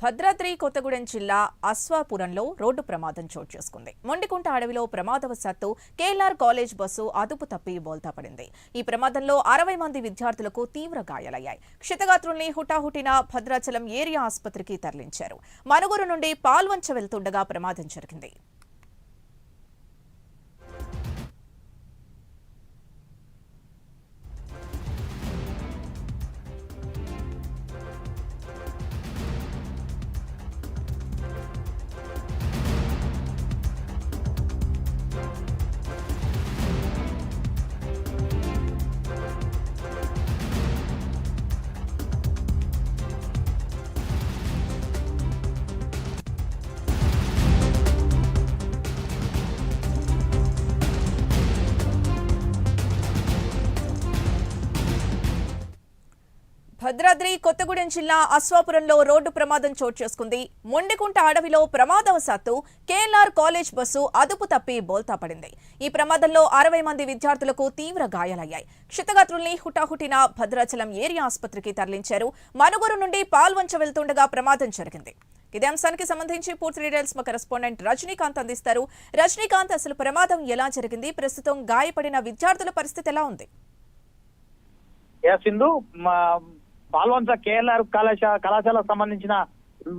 భద్రాద్రి కొత్తగూడెం జిల్లా అశ్వాపురంలో రోడ్డు ప్రమాదం చోటు చేసుకుంది. మొండికుంట అడవిలో ప్రమాదవశాత్తు కేఎల్ఆర్ కాలేజ్ బస్సు అదుపు తప్పి బోల్తా పడింది. ఈ ప్రమాదంలో 60 మంది విద్యార్థులకు తీవ్ర గాయాలయ్యాయి. క్షతగాత్రుల్ని హుటాహుటిన భద్రాచలం ఏరియా ఆసుపత్రికి తరలించారు. మనుగురు నుండి పాల్వంచ వెళ్తుండగా ప్రమాదం జరిగింది. భద్రాద్రి కొత్తగూడెం జిల్లా అశ్వాపురంలో రోడ్డు ప్రమాదం చోటు చేసుకుంది. మొండికుంట అడవిలో ప్రమాదవశాత్తు కేఎల్ఆర్ కాలేజ్ బస్సు అదుపు తప్పి బోల్తా పడింది. ఈ ప్రమాదంలో 60 మంది విద్యార్థులకు తీవ్ర గాయాలయ్యాయి. క్షతగాత్రుల్ని హుటాహుటిన భద్రాచలం ఏరియా ఆసుపత్రికి తరలించారు. మనుగురు నుండి పాల్వంచ వెళ్తుండగా ప్రమాదం జరిగింది. ఇదే అంశానికి సంబంధించి పూర్తి డీటెయిల్స్ మా కరెస్పాండెంట్ రజనీకాంత్ అందిస్తారు. రజనీకాంత్, అసలు ప్రమాదం ఎలా జరిగింది? ప్రస్తుతం గాయపడిన విద్యార్థుల పరిస్థితి ఎలా ఉంది? సింధు, పాల్వంచ కేఎల్ఆర్ కళాశాలకు సంబంధించిన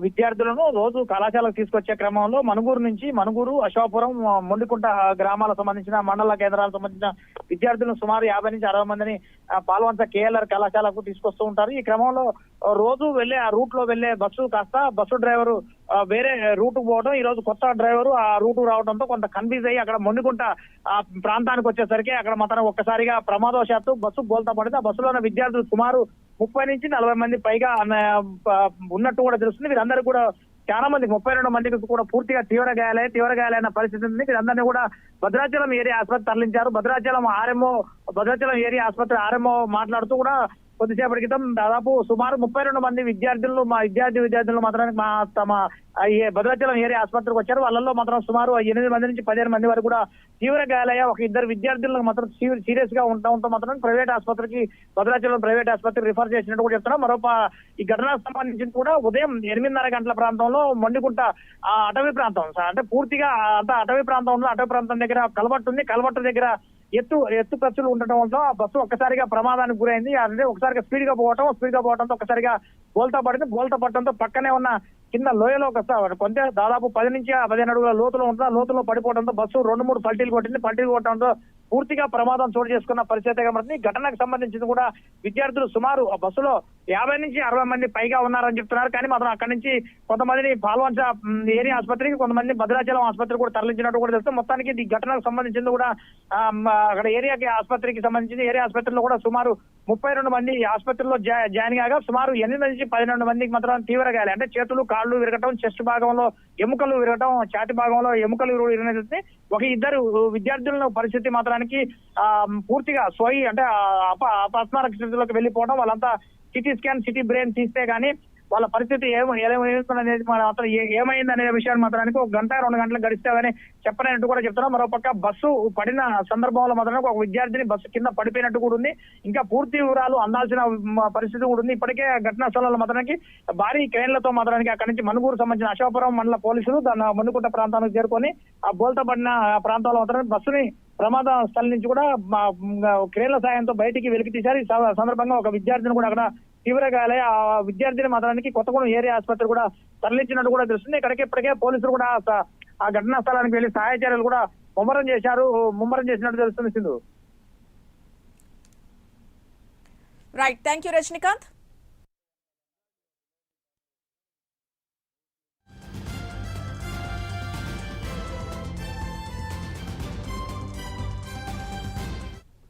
విద్యార్థులను రోజు కళాశాలకు తీసుకొచ్చే క్రమంలో మనుగురు అశ్వాపురం మొండికుంట గ్రామాలకు సంబంధించిన మండల కేంద్రాలకు సంబంధించిన విద్యార్థులను సుమారు 50 నుంచి 60 మందిని పాల్వంచ కేఎల్ఆర్ కళాశాలకు తీసుకొస్తూ ఉంటారు. ఈ క్రమంలో రోజు వెళ్లే ఆ రూట్ లో వెళ్లే బస్సు డ్రైవరు వేరే రూట్ పోవడం, ఈ రోజు కొత్త డ్రైవరు ఆ రూట్ రావడంతో కొంత కన్ఫ్యూజ్ అయ్యి అక్కడ మొండికుంట ప్రాంతానికి వచ్చేసరికి అక్కడ మాత్రం ఒక్కసారిగా ప్రమాదవశాత్తు బస్సు బోల్తా పడింది. ఆ బస్సులో ఉన్న విద్యార్థులు సుమారు 30 నుంచి 40 మంది పైగా ఉన్నట్టు కూడా తెలుస్తుంది. వీరందరూ కూడా చాలా మంది 32 మందికి కూడా పూర్తిగా తీవ్ర గాయాలైన పరిస్థితి ఉంది. వీరందరినీ కూడా భద్రాచలం ఏరియా ఆసుపత్రి తరలించారు. భద్రాచలం ఏరియా ఆసుపత్రి ఆర్ఎంఓ మాట్లాడుతూ కూడా కొద్దిసేపటి క్రితం దాదాపు సుమారు 32 మంది విద్యార్థులు మాత్రం తమ భద్రాచలం ఏరియా ఆసుపత్రికి వచ్చారు. వాళ్ళల్లో మాత్రం సుమారు 8 మంది నుంచి 15 మంది వరకు కూడా తీవ్ర గాయాలయ్యా. ఒక 2 విద్యార్థులకు మాత్రం సీరియస్ గా ఉండటంతో మాత్రం భద్రాచలం ప్రైవేట్ ఆసుపత్రికి రిఫర్ చేసినట్టు కూడా చెప్తున్నాం. మరొక ఈ ఘటనకు సంబంధించి కూడా ఉదయం 8:30 గంటల ప్రాంతంలో మొండికుంట అటవీ ప్రాంతం, అంటే పూర్తిగా అటవీ ప్రాంతం దగ్గర కలవట్టు ఉంది. కలవట్టు దగ్గర ఎత్తు ఖర్చులు ఉండటం వల్ల ఆ బస్సు ఒక్కసారిగా ప్రమాదానికి గురైంది. అంటే ఒకసారిగా స్పీడ్ గా పోవడంతో ఒక్కసారిగా బోల్తా పడటంతో పక్కనే ఉన్న కింద లోయలో కొంత దాదాపు 10 నుంచి 15 అడుగుల లోతులో పడిపోవడంతో బస్సు 2-3 పల్టీలు కొట్టడంతో పూర్తిగా ప్రమాదం చోటు చేసుకున్న పరిస్థితి కనబడుతుంది. ఘటనకు సంబంధించి కూడా విద్యార్థులు సుమారు ఆ బస్సులో 50 నుంచి 60 మంది పైగా ఉన్నారని చెప్తున్నారు. కానీ మాత్రం అక్కడి నుంచి కొంతమందిని పాల్వంచ ఏరియా ఆసుపత్రికి, కొంతమంది భద్రాచలం ఆసుపత్రికి కూడా తరలించినట్టు కూడా తెలుస్తుంది. మొత్తానికి ఈ ఘటనకు సంబంధించింది కూడా అక్కడ ఏరియా ఆసుపత్రిలో కూడా సుమారు 32 మంది ఆసుపత్రిలో జాయిన్ కాగా సుమారు 8 నుంచి 12 మందికి మాత్రం తీవ్ర గాయాలు, అంటే చేతులు కాళ్ళు విరగటం, చెస్ట్ భాగంలో ఎముకలు విరగటం, ఛాతి భాగంలో ఎముకలు విరగటం. ఒక 2 విద్యార్థుల పరిస్థితి మాత్రానికి పూర్తిగా అంటే అపస్మారక స్థితిలోకి వెళ్ళిపోవడం, వాళ్ళంతా సిటీ స్కాన్, సిటీ బ్రెయిన్ తీస్తే గానీ వాళ్ళ పరిస్థితి ఏమైంది అనే విషయాన్ని మాత్రానికి 1 గంట 2 గంటలు గడిస్తామని చెప్పనట్టు కూడా చెప్తున్నాం. మరోపక్క బస్సు పడిన సందర్భంలో మాత్రం ఒక విద్యార్థిని బస్సు కింద పడిపోయినట్టు కూడా ఉంది. ఇంకా పూర్తి వివరాలు అందాల్సిన పరిస్థితి కూడా ఉంది. ఇప్పటికే ఘటనా స్థలంలో మాత్రానికి భారీ క్రేన్లతో మాత్రానికి అక్కడి నుంచి మనుగురు సంబంధించిన అశోపురం మండల పోలీసులు దాన్ని మొండికుంట ప్రాంతానికి చేరుకొని ఆ బోల్తా పడిన ప్రాంతాల్లో మాత్రం బస్సుని ప్రమాద స్థలం నుంచి కూడా క్రేన్ల సాయంతో బయటికి వెలికి తీశారు. ఈ సందర్భంగా ఒక విద్యార్థిని కూడా అక్కడ తీవ్ర గాయాలై ఆ విద్యార్థిని మాత్రానికి కొత్తగూడెం ఏరియా ఆసుపత్రి కూడా తరలించినట్టు కూడా తెలుస్తుంది. ఇప్పటికే పోలీసులు కూడా ఆ ఘటనా స్థలానికి వెళ్లి సహాయ చర్యలు కూడా ముమ్మరం చేసినట్టు తెలుస్తుంది. Sindhu. Right, thank you Rajinikanth.